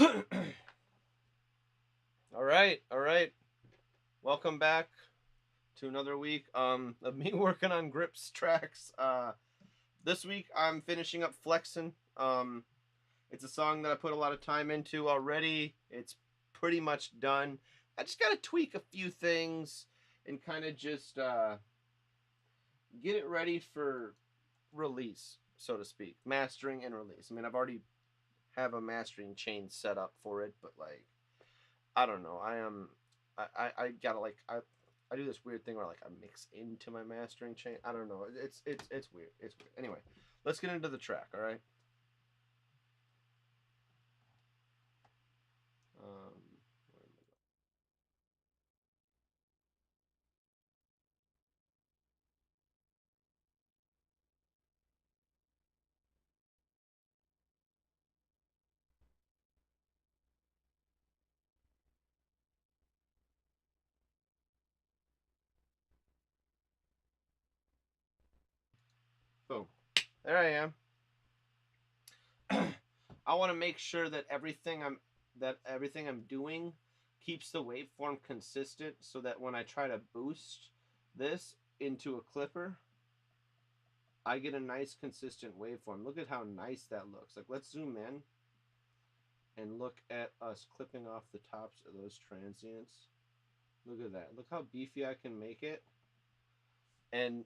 All right, all right. Welcome back to another week of me working on grips tracks. This week I'm finishing up Flexin. It's a song that I put a lot of time into already. It's pretty much done. I just gotta tweak a few things and kind of just get it ready for release, so to speak, mastering and release. I mean, I've already have a mastering chain set up for it, but like I don't know. I gotta like I do this weird thing where like I mix into my mastering chain. I don't know. It's weird. It's weird. Anyway, let's get into the track. All right. Um, boom. There I am. I want to make sure that everything I'm doing keeps the waveform consistent, so that when I try to boost this into a clipper, I get a nice consistent waveform. Look at how nice that looks. Like, let's zoom in and look at us clipping off the tops of those transients. Look at that. Look how beefy I can make it. And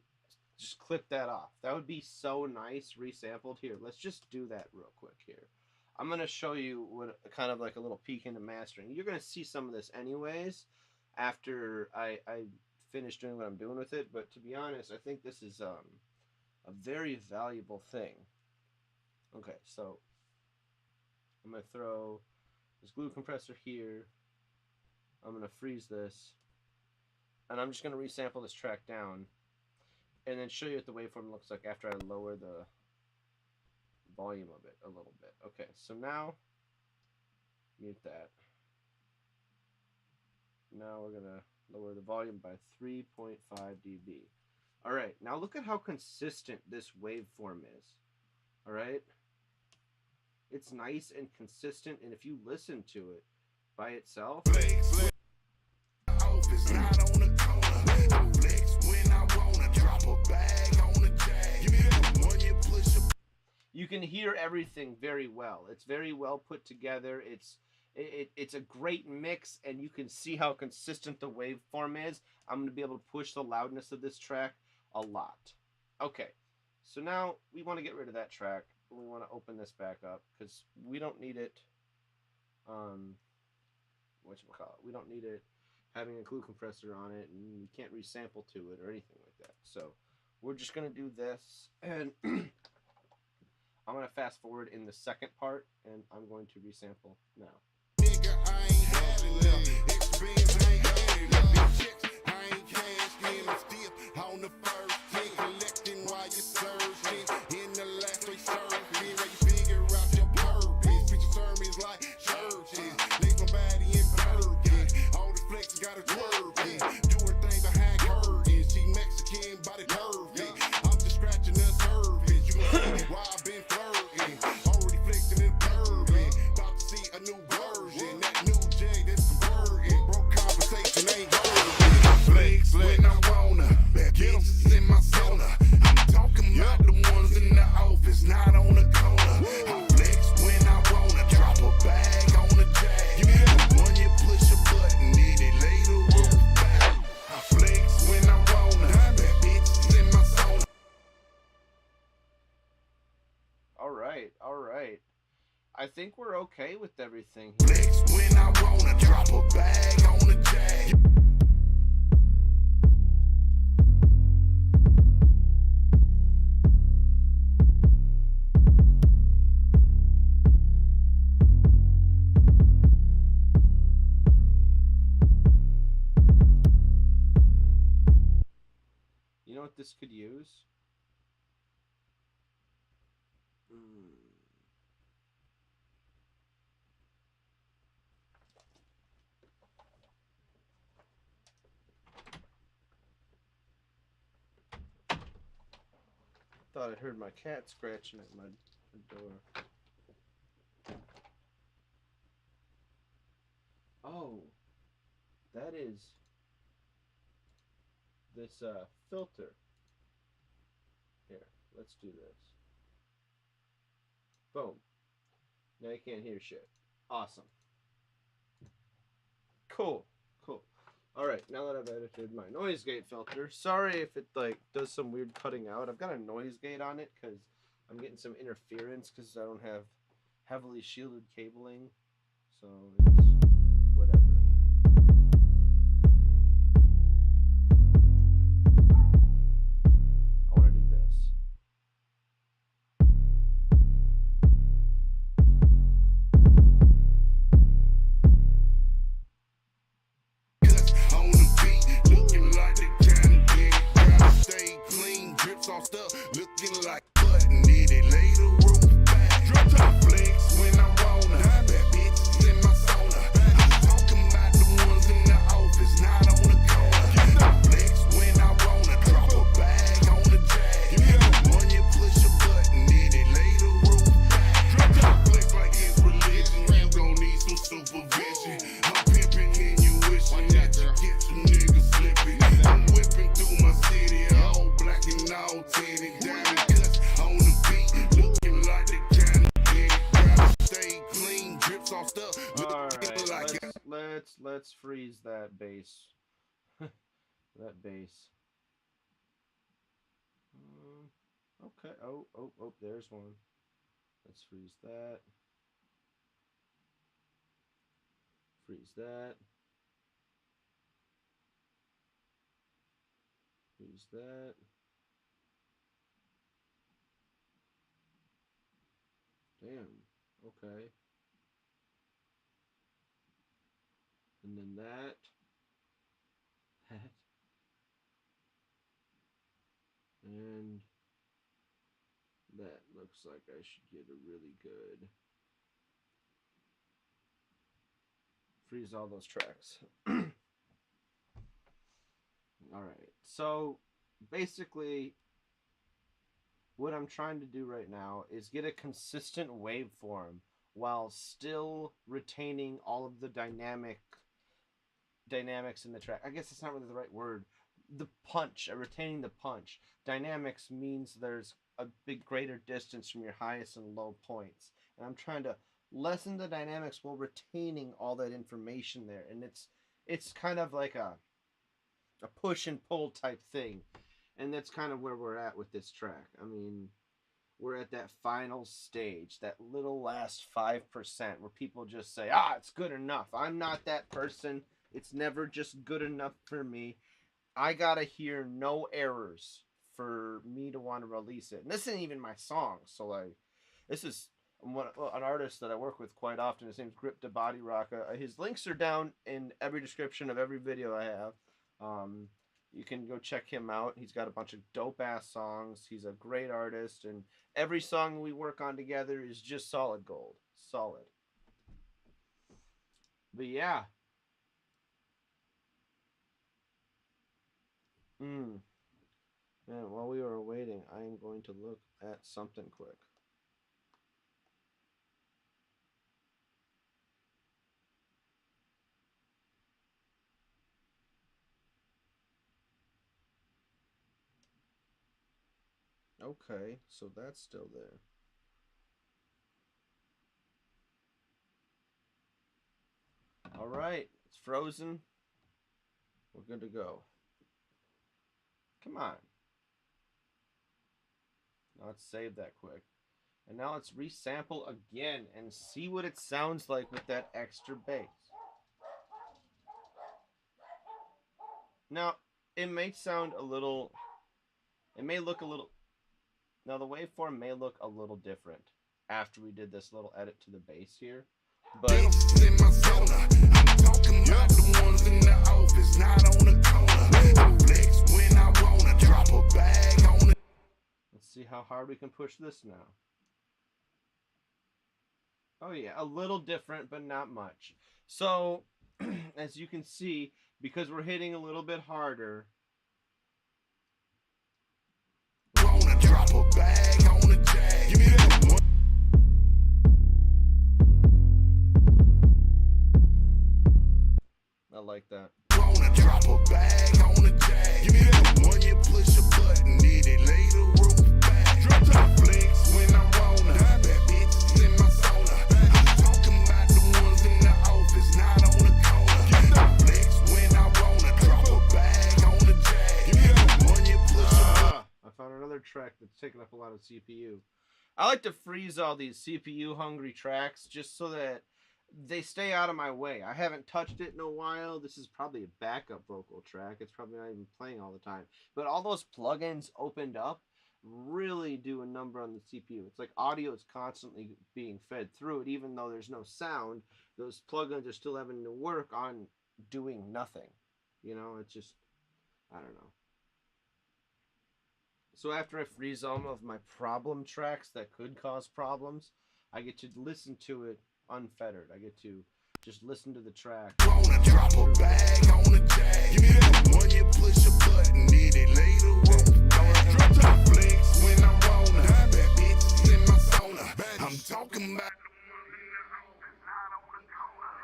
just clip that off. That would be so nice resampled. Here, let's just do that real quick here. I'm going to show you what kind of like a little peek into mastering. You're going to see some of this anyways after I finish doing what I'm doing with it. But to be honest, I think this is a very valuable thing. Okay, so I'm going to throw this glue compressor here. I'm going to freeze this. And I'm just going to resample this track down. And then show you what the waveform looks like after I lower the volume of it a little bit. Okay, so now, mute that. Now we're going to lower the volume by 3.5 dB. Alright, now look at how consistent this waveform is. Alright? It's nice and consistent, and if you listen to it by itself... You can hear everything very well. It's very well put together. It's a great mix, and you can see how consistent the waveform is. I'm going to be able to push the loudness of this track a lot. Okay, so now we want to get rid of that track. We want to open this back up because we don't need it. Whatchamacallit? We don't need it having a glue compressor on it, and we can't resample to it or anything like that. So we're just going to do this, and I'm going to fast forward in the second part, and I'm going to resample now. Nigga, I ain't having them. Experience ain't having them. Checks, I ain't cashing. I'm still on the first thing. Collecting while you searching. In the last three surfing. Where you figure out your purpose. Preaching sermons like churches. Lace my body in Birkin. All the flex got a twerking. Doing things behind curtains. She Mexican, body perfect. I'm just scratching the surface. You gon' see why I've been flirting. Already flexing and purring. About to see a new version. That new J that's converting. Broke conversation ain't working. Flex when I wanna. Bad bitches in my sauna. I'm talking about the ones in the office, not on the corner. I flex when I wanna. Drop a bag on the jag. When you push a button, need it later roof back. I flex when I wanna. Bad bitches in my sauna. All right, all right. I think we're okay with everything. Flex when I wanna. Drop a bag on the jag. You know what this could use? Thought I heard my cat scratching at my door. Oh, that is this filter. Here, let's do this. Boom. Now you can't hear shit. Awesome. Cool. Cool. Alright, now that I've edited my noise gate filter, sorry if it like does some weird cutting out. I've got a noise gate on it because I'm getting some interference because I don't have heavily shielded cabling. So it's whatever. I want to do this. Looking like button, did it lay the roof back. Drop top flex when I wanna. Bad bitches in my sauna. I'm talking about the ones in the office, not on the corner. Flex when I wanna. Drop a bag on the jag. When you push a button, did it lay the roof back. Drop top flex like it's religion. You gon' need some supervision. I'm pimping and you wishing that you get some niggas slipping. I'm whipping through my city, all black and all tinted. Alright, let's freeze that bass. That bass. Okay. Oh, there's one. Let's freeze that. Freeze that. Freeze that. Damn. Okay. And then that. And that looks like I should get a really good. Freeze all those tracks. Alright, so basically what I'm trying to do right now is get a consistent waveform while still retaining all of the dynamics in the track. I guess it's not really the right word. The punch, retaining the punch. Dynamics means there's a big greater distance from your highest and low points. And I'm trying to lessen the dynamics while retaining all that information there. And it's kind of like a push and pull type thing. And that's kind of where we're at with this track. I mean, we're at that final stage, that little last 5% where people just say, it's good enough. I'm not that person. It's never just good enough for me. I gotta hear no errors for me to want to release it. And this isn't even my song. So like, this is an artist that I work with quite often. His name's Bodyrocka. His links are down in every description of every video I have. You can go check him out. He's got a bunch of dope-ass songs. He's a great artist, and every song we work on together is just solid gold. Solid. But yeah. And while we were waiting, I am going to look at something quick. Okay, so that's still there. Alright, it's frozen. We're good to go. Come on. Now let's save that quick. And now let's resample again and see what it sounds like with that extra bass. Now, it may sound a little... It may look a little... Now, the waveform may look a little different after we did this little edit to the bass here. But... Let's see how hard we can push this now. Oh yeah, a little different, but not much. So, as you can see, because we're hitting a little bit harder... Drop a bag on the jag. Give me that one. I like that. Wanna drop a bag on the jag. Give me that one, you push a button, did it lay the roof back. Drop top flex when I wanna. Bad bitches in my sauna. I'm talking about the ones in the office, not on the corner. Flex when I wanna. Drop a bag on the jag. Give me that one, you push a button. I found another track that's taking up a lot of CPU. I like to freeze all these CPU hungry tracks just so that they stay out of my way. I haven't touched it in a while. This is probably a backup vocal track. It's probably not even playing all the time. But all those plugins opened up really do a number on the CPU. It's like audio is constantly being fed through it, even though there's no sound. Those plugins are still having to work on doing nothing. You know, it's just, I don't know. So after I freeze all of my problem tracks that could cause problems, I get to listen to it unfettered. I get to just listen to the track. Wanna drop a bag on the jag. Give me that one, you push a button, did it lay the roof back. Drop top flex when I wanna. Bad bitches in my sauna. I'm talking about the ones in the office, not on the corner.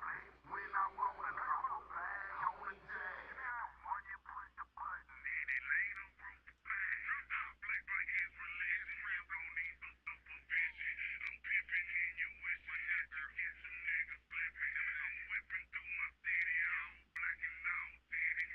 Flex when I wanna. Drop a bag on the jag. Give me that one, you push the button, did it lay the roof back. Drop top flex like it's religion. You gon' need some supervision. I'm pimping in your wish. Get some niggas flipping. I'm whipping through my city, all black and all city.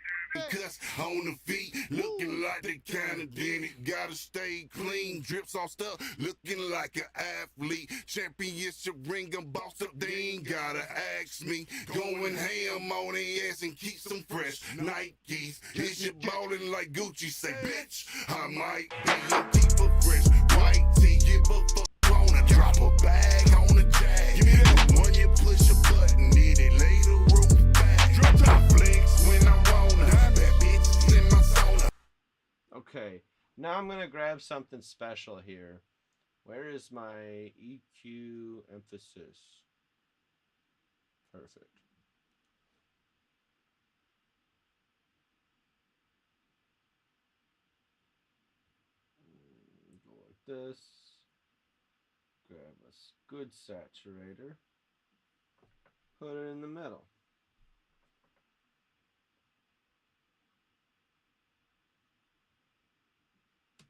Cuss on the feet, looking like they kinda did it. Gotta stay clean, drips on stuff, looking like an athlete. Championship ring, I'm bossed up, they ain't gotta ask me. Going ham on their ass and keep some fresh Nikes. Is you ballin' like Gucci? Say, bitch, I might be a keeper fresh. White tee, give a fuck. Wanna drop a bag on the jag. Give me that one, you push a button, did it lay the roof back. Drop top flex when I wanna. Bad bitches in my sauna. Okay, now I'm going to grab something special here. Where is my EQ emphasis? Perfect. Go like this. Grab a good saturator. Put it in the middle.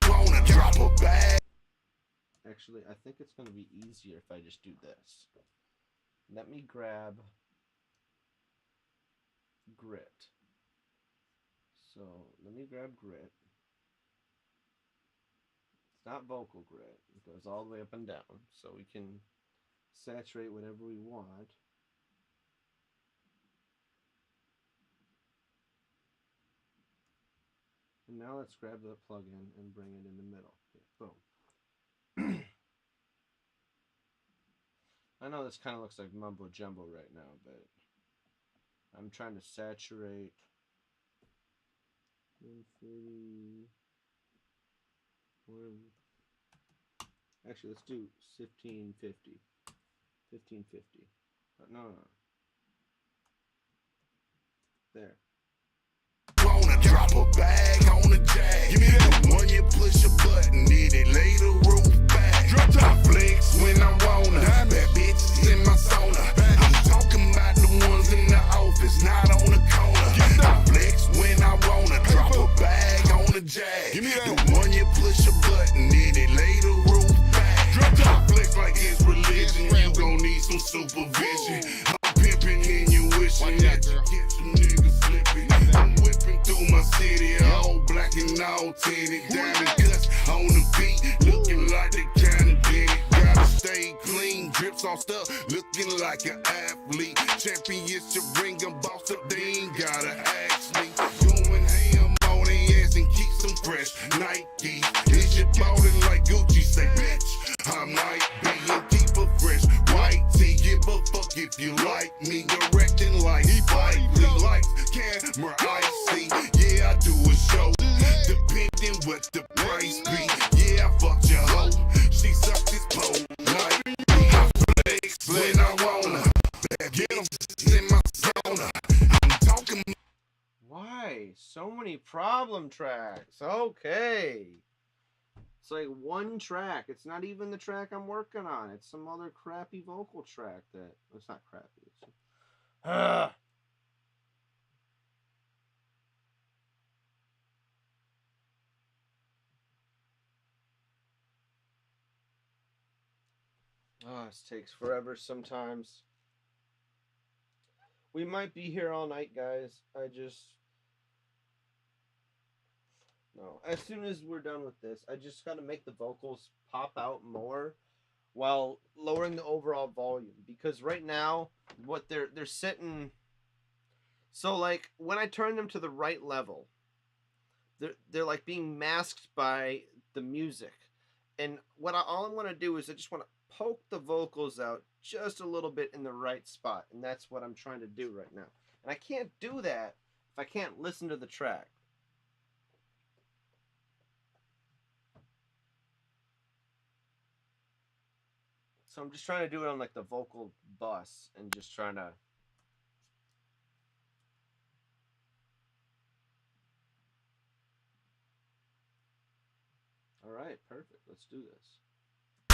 Wanna drop a bag. Actually, I think it's going to be easier if I just do this. Let me grab grit. So, let me grab grit. It's not vocal grit. It goes all the way up and down. So we can saturate whatever we want. And now let's grab the plug-in and bring it in the middle. Okay, boom. I know this kind of looks like mumbo jumbo right now, but I'm trying to saturate 140. Actually, let's do 1550. 1550. No. There. Wanna drop a bag on the jag. Give me that one, you push a button, did it lay the roof back. Drop top flex when I wanna. Bad bitches in my sauna. I'm talking about the ones in the office, not on the corner. Flex when I wanna. Drop a bag on the jag. Give me that one, you push a button, did it lay the roof back. Drop top flex like it's religion. You gon' need some supervision. I'm pimping in you wishing that you get some niggas slipping. I'm whipping through my city, all black and all tinted. Diamond cuts on the beat, looking like they kinda did it. Gotta stay clean, drips on stuff, looking like an athlete. Championship ring, I'm bossed up, they ain't gotta ask me. Going ham on their ass and keep some fresh Nikes. Is you ballin' like Gucci? Say, bitch, I might be a keeper fresh. White tee, give a fuck if you like me. Directing like Spikely, lights, camera, I see. Yeah, I do a show, depending what the price be. Yeah, I fucked your hoe, she sucked this pole. Like me, I flex when I wanna. Get 'em in my sauna. I'm talking. Why? So many problem tracks. Okay. It's like one track. It's not even the track I'm working on. It's some other crappy vocal track that... It's not crappy. It's... Oh, this takes forever sometimes. We might be here all night, guys. No. As soon as we're done with this, I just gotta make the vocals pop out more while lowering the overall volume. Because right now, what they're sitting. So like when I turn them to the right level, they're like being masked by the music. And all I want to do is I just want to poke the vocals out just a little bit in the right spot, and that's what I'm trying to do right now. And I can't do that if I can't listen to the track. So I'm just trying to do it on like the vocal bus and just trying to. All right, perfect. Let's do this.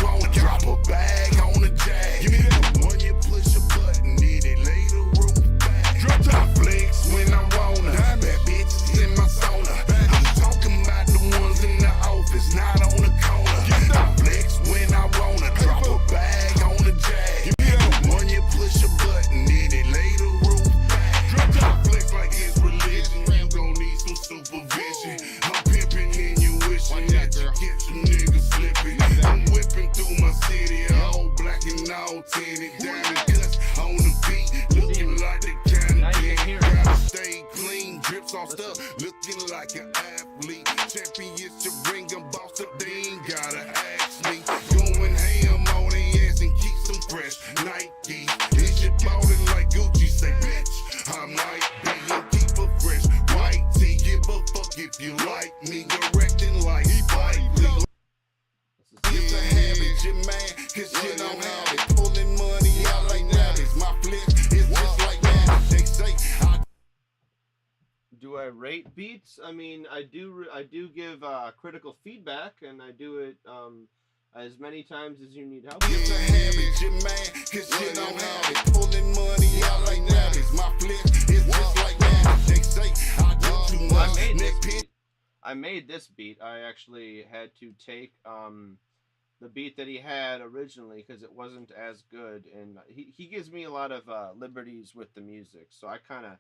Won't drop a bag on the jag. Give me that one, you push a button, need it lay the roof back. Drop top flex when I wanna. Bad bitches in my sauna. I'm talking about the ones in the office, not on the corner. I flex when I wanna. Drop a bag on the jag. Give me that one, you push a button, need it lay the roof back. Drop top flex like it's religion. You gon' need some supervision. I'm pimping in you wishing that you get some niggas slipping. I'm whipping through my city, all black and all tinted. Diamond cuts on the beat, looking like the kind of thing. Gotta stay clean, drips on stuff, looking like an athlete. Championship ring, I'm bossed up, they ain't gotta ask me. Going ham on the ass and keep some fresh Nike. Is you ballin' like Gucci? Say, bitch, I might be and keep a fresh white tee. Give a fuck if you like me, directing like Spike Lee. It's a habit, you man, cause you don't have it. Pulling money out like rabbits. My flip is just like that. They say I Do I rate beats? I mean, I do give critical feedback, and I do it as many times as you need help. it's a habit, you man, cause you don't have it. Pulling money out like rabbits. My flip is just like that. They say I do too much. I made this beat. I actually had to take the beat that he had originally because it wasn't as good, and he gives me a lot of liberties with the music, so I kind of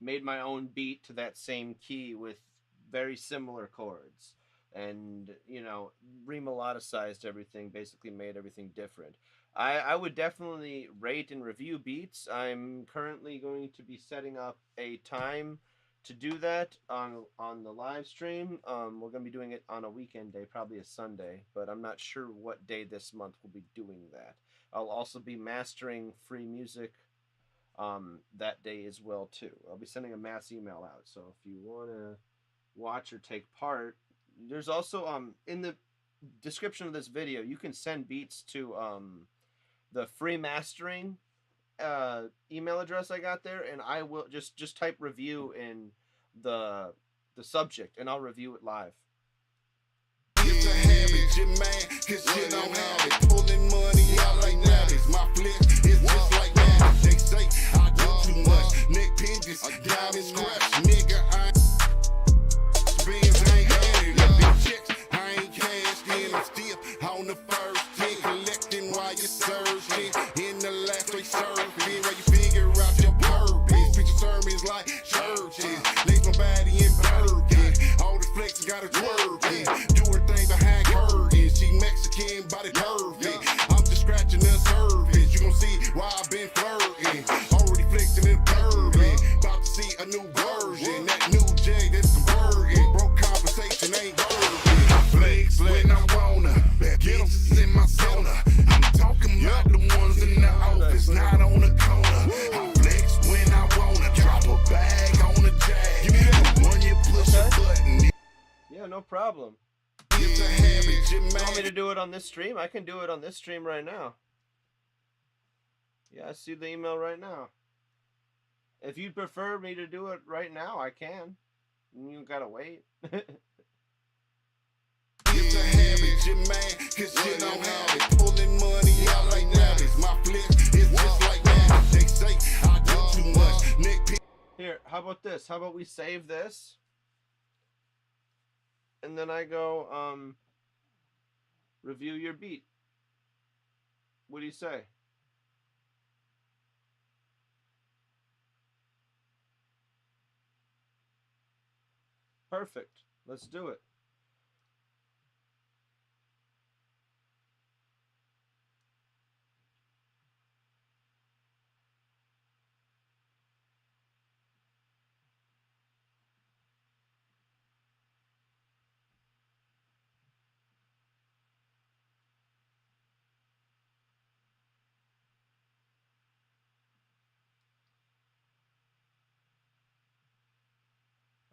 made my own beat to that same key with very similar chords, and remelodicized everything, basically made everything different. I would definitely rate and review beats. I'm currently going to be setting up a time to do that on the live stream. We're gonna be doing it on a weekend day, probably a Sunday, but I'm not sure what day this month we'll be doing that. I'll also be mastering free music that day as well too. I'll be sending a mass email out, so if you wanna watch or take part, there's also in the description of this video you can send beats to the free mastering email address I got there, and I will just type review in the subject, and I'll review it live. It's a habit, you man, cause you don't have it. Pulling money out like rabbits. My flip is just like that. They say I do too much. Neck pinches, diamond scratch. Nigga, I spins, I ain't had it. If it checks, I ain't cashed in. I'm still on the first 10, collecting while you searching. In the last three surfing, where you figure out your purpose. Picture sermons like churches. Lace my body in Birkin. All the flexes got it twerking. Do her thing behind curtains. She Mexican, body perfect. I'm just scratching the surface. You gon' see why I've been flirting. Already flexing in bourbon. About to see a new version. That new J that's converting. Broke conversation ain't working. Flex when I wanna. Bad bitches in my sauna. I'm talking about the ones in the office, not on the corner. I flex when I wanna. Drop a bag on the jag. Give me that one, you push a button. Yeah, no problem. It's a habit, you You want me man. to do it on this stream? I can do it on this stream right now. Yeah, I see the email right now. If you'd prefer me to do it right now, I can. You gotta wait. It's a habit, you man, cause you don't have it. Pulling money out like rabbits. My flip is just like that. They say I do too much. Neck pinches. Here, how about this? How about we save this? And then I go, review your beat. What do you say? Perfect. Let's do it.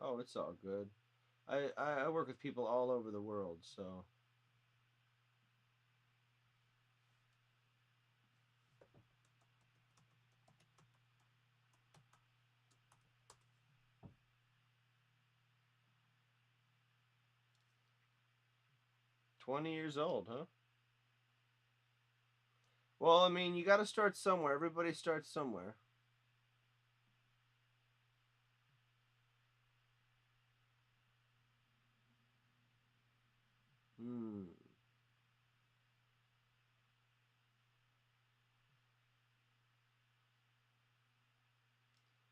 Oh, it's all good. I work with people all over the world, so. "20 years old, huh?" Well, I mean, you got to start somewhere. Everybody starts somewhere.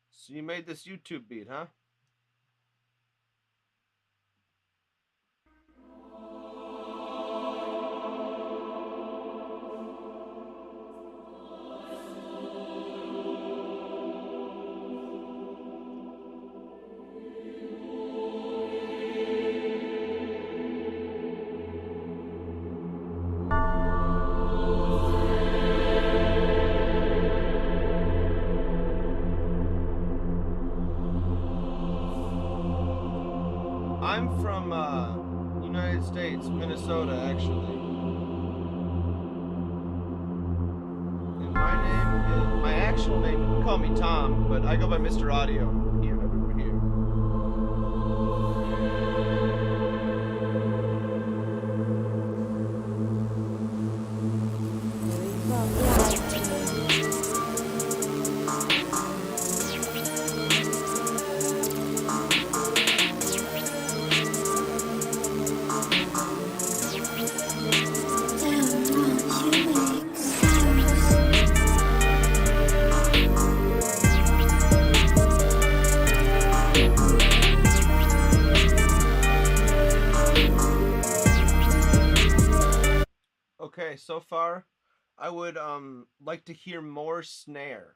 So you made this YouTube beat, huh? I'm from United States, Minnesota, actually. And my actual name, you can call me Tom, but I go by Mr. Audio here, everywhere here. Okay, so far, I would like to hear more snare.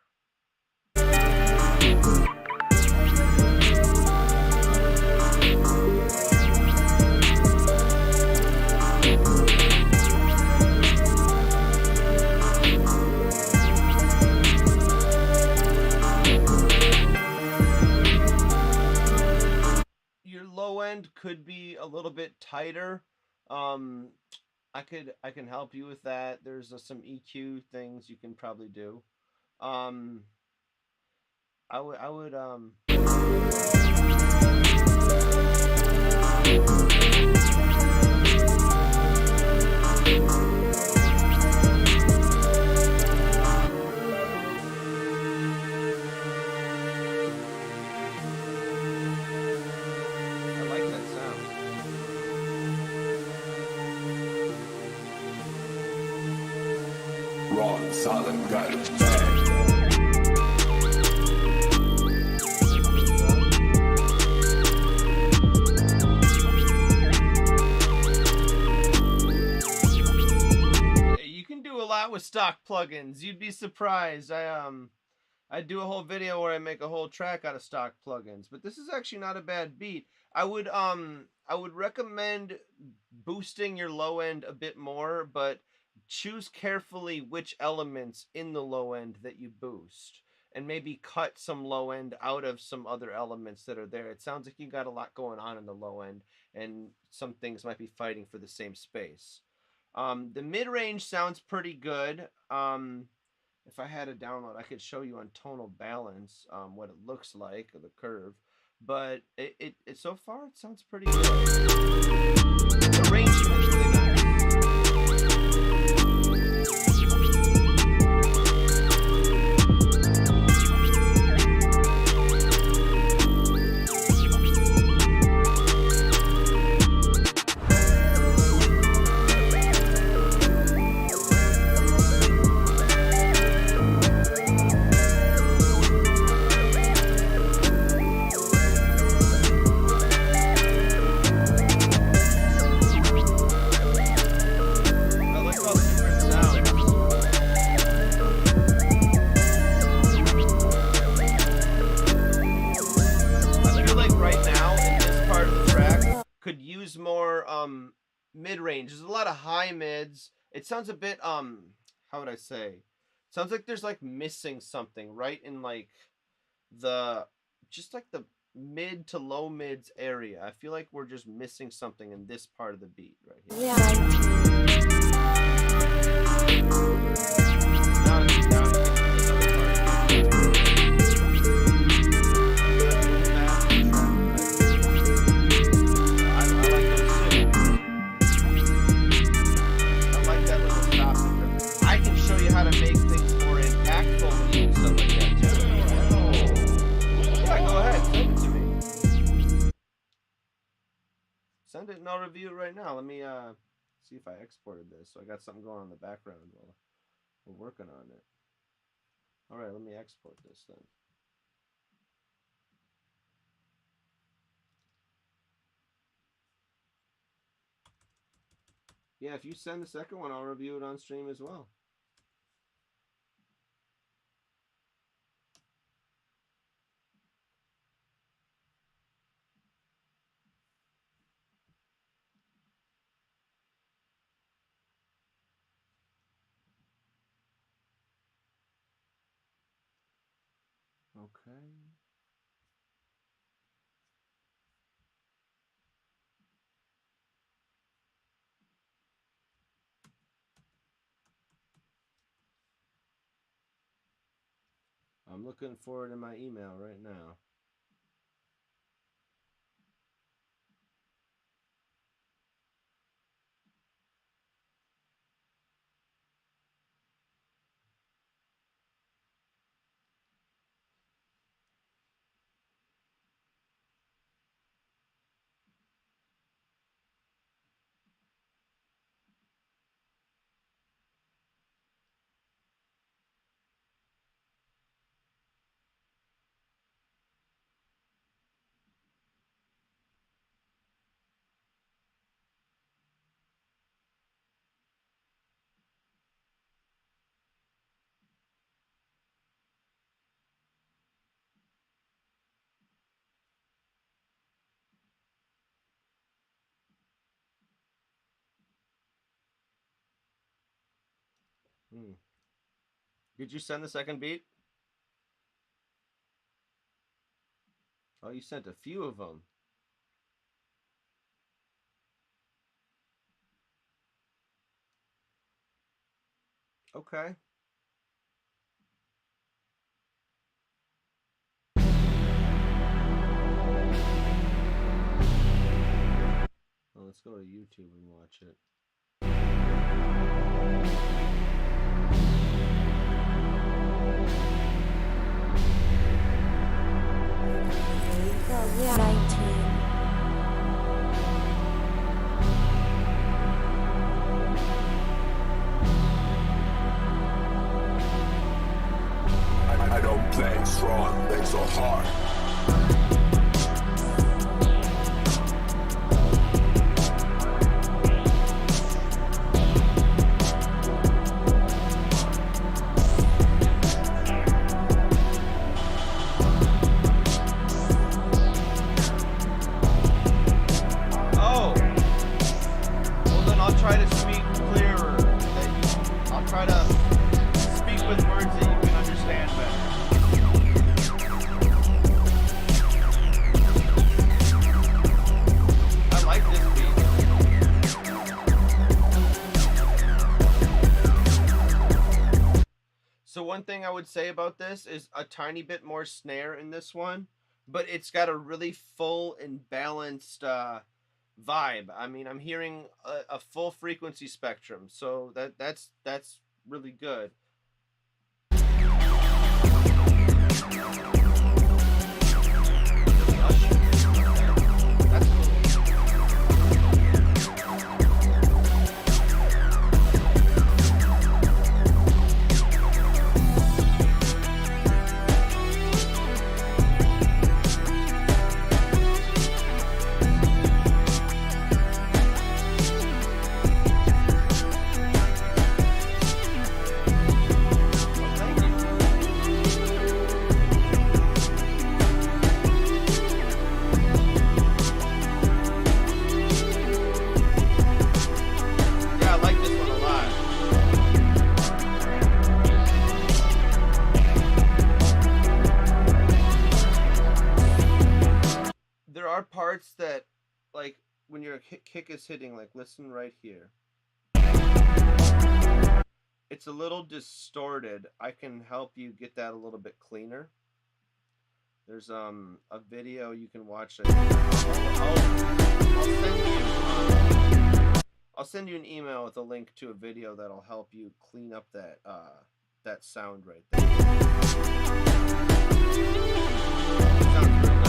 Your low end could be a little bit tighter. I can help you with that. There's some EQ things you can probably do. I would raw and solid, got it back. You can do a lot with stock plugins. You'd be surprised. I do a whole video where I make a whole track out of stock plugins, but this is actually not a bad beat. I would recommend boosting your low end a bit more, but choose carefully which elements in the low end that you boost, and maybe cut some low end out of some other elements that are there. It sounds like you got a lot going on in the low end, and some things might be fighting for the same space. The mid-range sounds pretty good. If I had a download, I could show you on tonal balance what it looks like, or the curve. But it so far it sounds pretty good. The arrangement is really nice. use more mid-range. There's a lot of high mids. It sounds a bit how would I say? Sounds like there's like missing something right in like the just like the mid to low mids area. I feel like we're just missing something in this part of the beat right here. Yeah. How to make things more impactful when you do stuff like that too. Yeah, go ahead, send it to me. Send it and I'll review it right now. Let me see if I exported this. So I got something going on in the background while we're working on it. Alright, let me export this then. Yeah, if you send the second one, I'll review it on stream as well. Okay. I'm looking for it in my email right now. Did you send the second beat? Oh, you sent a few of them. Okay. Well, let's go to YouTube and watch it. Yeah. 19. I don't play strong, play so hard. One thing I would say about this is a tiny bit more snare in this one, but it's got a really full and balanced vibe. I mean, I'm hearing a full frequency spectrum, so that's really good. parts that, like, when your kick is hitting, like, listen right here. It's a little distorted. I can help you get that a little bit cleaner. There's a video you can watch. I'll send you an email with a link to a video that'll help you clean up that that sound right there. Sounds real nice.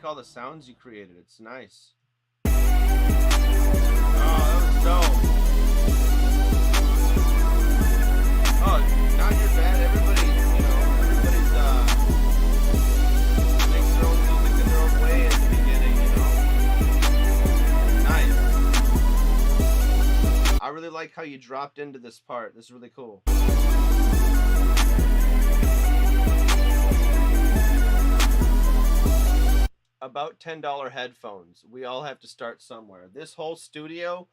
All the sounds you created, it's nice. Oh, that was dope. Oh, not your bad. Everybody, you know, everybody's makes their own music in their own way at the beginning, you know. Nice. I really like how you dropped into this part. This is really cool. About $10 headphones. We all have to start somewhere. This whole studio,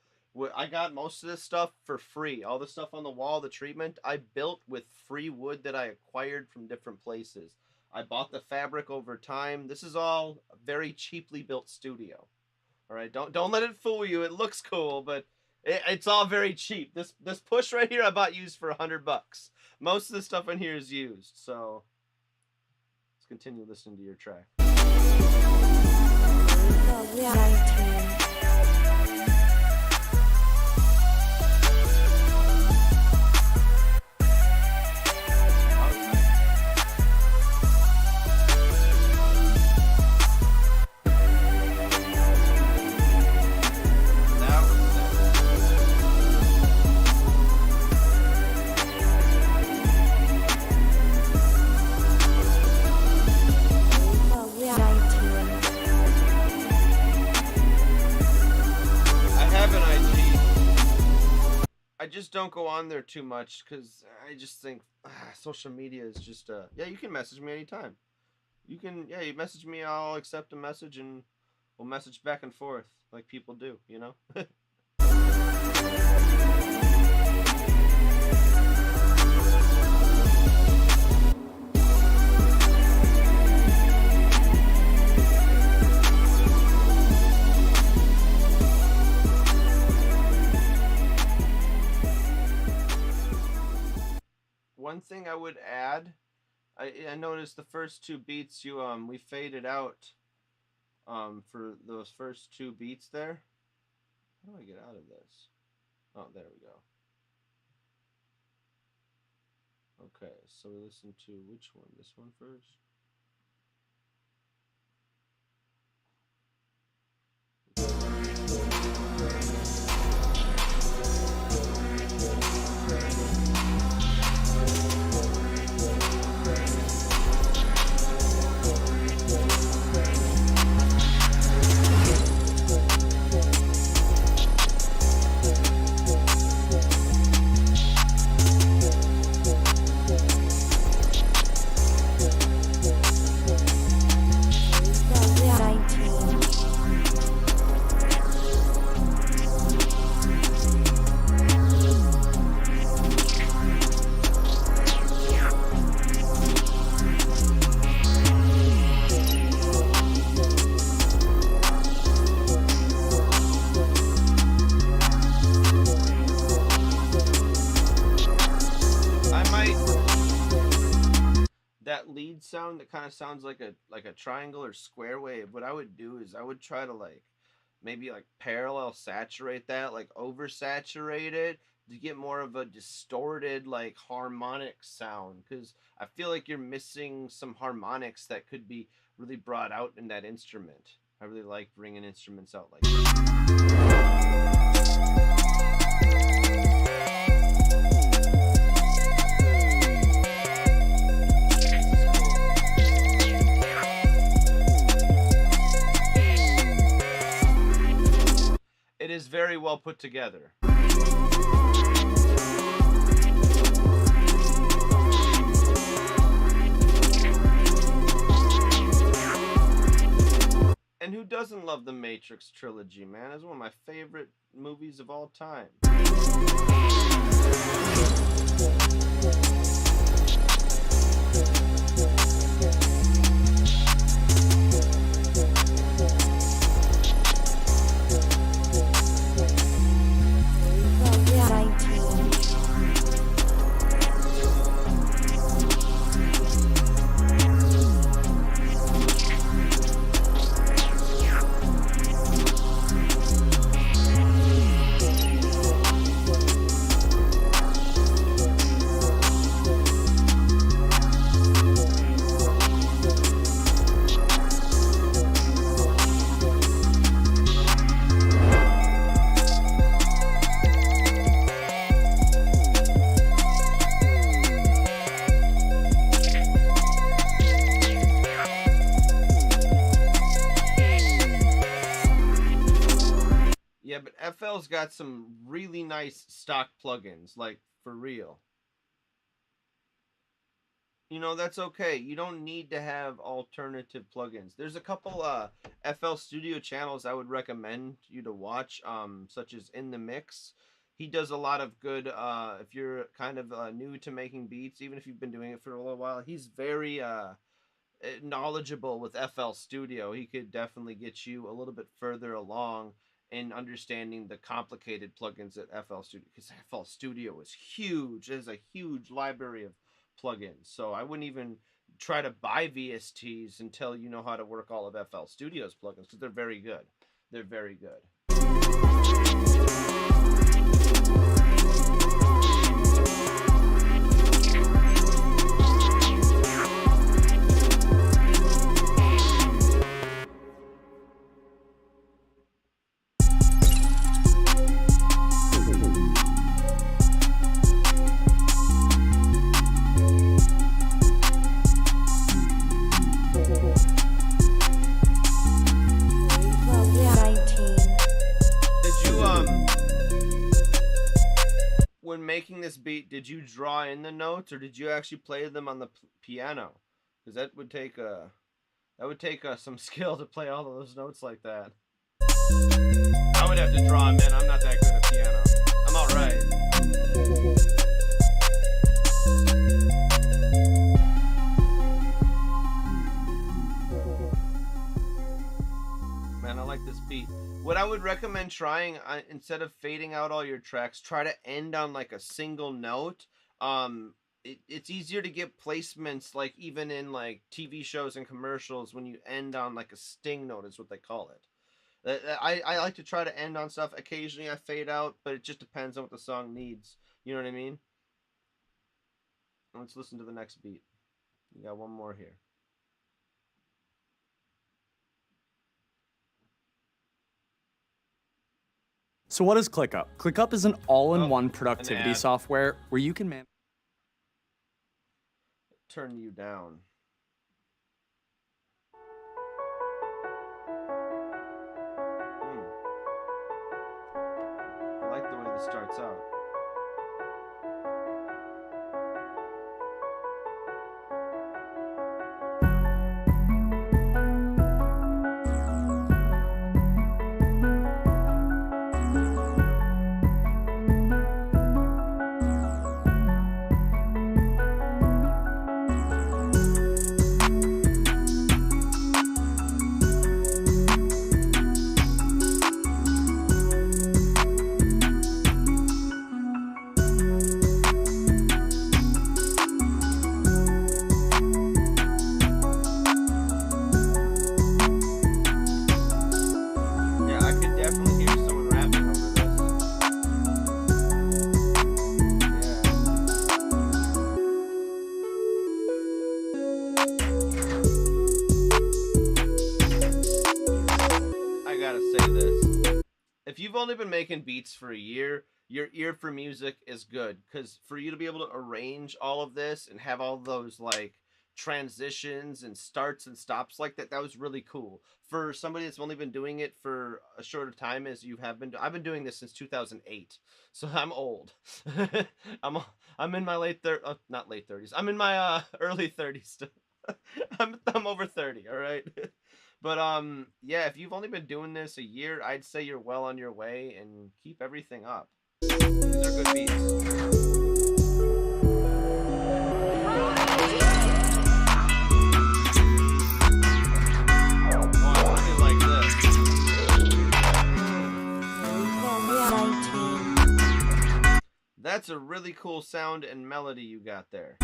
I got most of this stuff for free. All the stuff on the wall, the treatment, I built with free wood that I acquired from different places. I bought the fabric over time. This is all a very cheaply built studio. All right, don't let it fool you. It looks cool, but it's all very cheap. This push right here I bought used for $100. Most of the stuff in here is used. So let's continue listening to your track. I just don't go on there too much because I just think social media is just yeah, you can message me anytime. You message me, I'll accept a message and we'll message back and forth like people do, you know? One thing I would add, I noticed the first two beats you we faded out for those first two beats there. How do I get out of this? Oh, there we go. Okay, so we listen to which one? This one first? Lead sound that kind of sounds like a triangle or square wave. What I would do is I would try to maybe parallel saturate that, oversaturate it to get more of a distorted harmonic sound, because I feel like you're missing some harmonics that could be really brought out in that instrument. I really like bringing instruments out like that. It is very well put together. And who doesn't love the Matrix trilogy, man? It's one of my favorite movies of all time. Yeah, but FL's got some really nice stock plugins, like, for real. You know, that's okay. You don't need to have alternative plugins. There's a couple FL Studio channels I would recommend you to watch, such as In The Mix. He does a lot of good, if you're kind of new to making beats, even if you've been doing it for a little while, he's very knowledgeable with FL Studio. He could definitely get you a little bit further along in understanding the complicated plugins at FL Studio, because FL Studio is huge. It has a huge library of plugins. So I wouldn't even try to buy VSTs until you know how to work all of FL Studio's plugins, because they're very good. They're very good. When making this beat, did you draw in the notes, or did you actually play them on the piano? Because that would take some skill to play all of those notes like that. I would have to draw them in. I'm not that good at piano. I'm all right. Man, I like this beat. What I would recommend trying, instead of fading out all your tracks, try to end on like a single note. It's easier to get placements, like even in like TV shows and commercials, when you end on like a sting note is what they call it. I like to try to end on stuff. Occasionally I fade out, but it just depends on what the song needs. You know what I mean? Let's listen to the next beat. We got one more here. So what is ClickUp? ClickUp is an all-in-one productivity software where you can manage... Turn you down. I like the way this starts out. If you've only been making beats for a year, your ear for music is good, because for you to be able to arrange all of this and have all those like transitions and starts and stops like that. That was really cool for somebody that's only been doing it for a shorter time as you have been. I've been doing this since 2008, so I'm old. I'm I'm in my not late 30s. I'm in my early 30s. I'm over 30. All right. But yeah, if you've only been doing this a year, I'd say you're well on your way, and keep everything up. These are good beats. That's a really cool sound and melody you got there.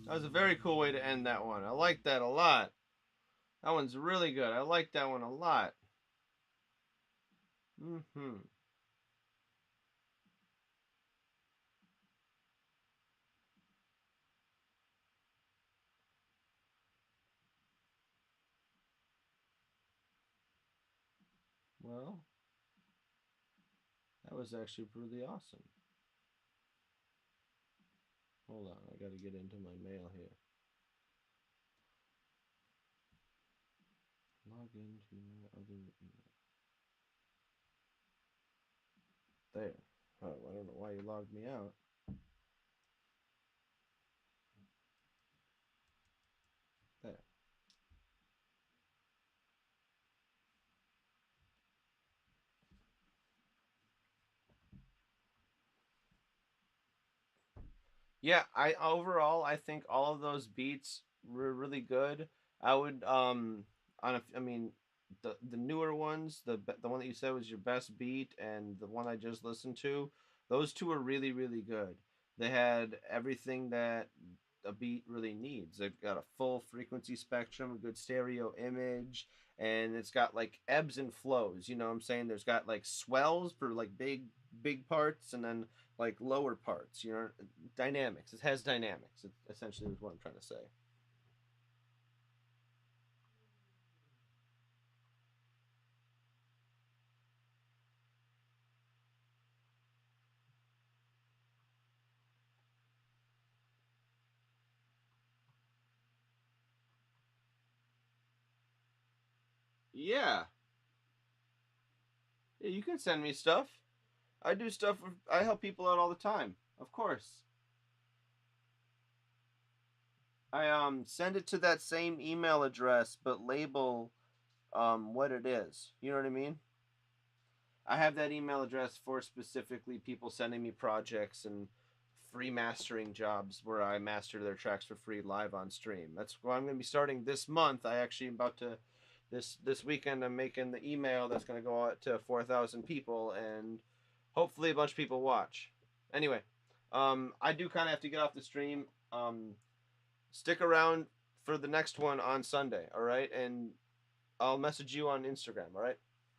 That was a very cool way to end that one. I like that a lot. That one's really good. I like that one a lot. Well, that was actually really awesome. Hold on, I gotta get into my mail here. Log into my other email. There. Oh, I don't know why you logged me out. There. Yeah, I think all of those beats were really good. I would I mean the newer ones, the one that you said was your best beat and the one I just listened to, those two are really really good. They had everything that a beat really needs. They've got a full frequency spectrum, a good stereo image, and it's got like ebbs and flows, you know what I'm saying? There's got like swells for like big parts and then like lower parts, you know, dynamics. It has dynamics. It essentially is what I'm trying to say. Yeah. Yeah, you can send me stuff. I do stuff. I help people out all the time. Of course. I send it to that same email address, but label what it is. You know what I mean? I have that email address for specifically people sending me projects and free mastering jobs where I master their tracks for free live on stream. That's what I'm going to be starting this month. I actually am about to this weekend. I'm making the email that's going to go out to 4,000 people and hopefully a bunch of people watch. Anyway, I do kind of have to get off the stream. Stick around for the next one on Sunday, all right? And I'll message you on Instagram. All right.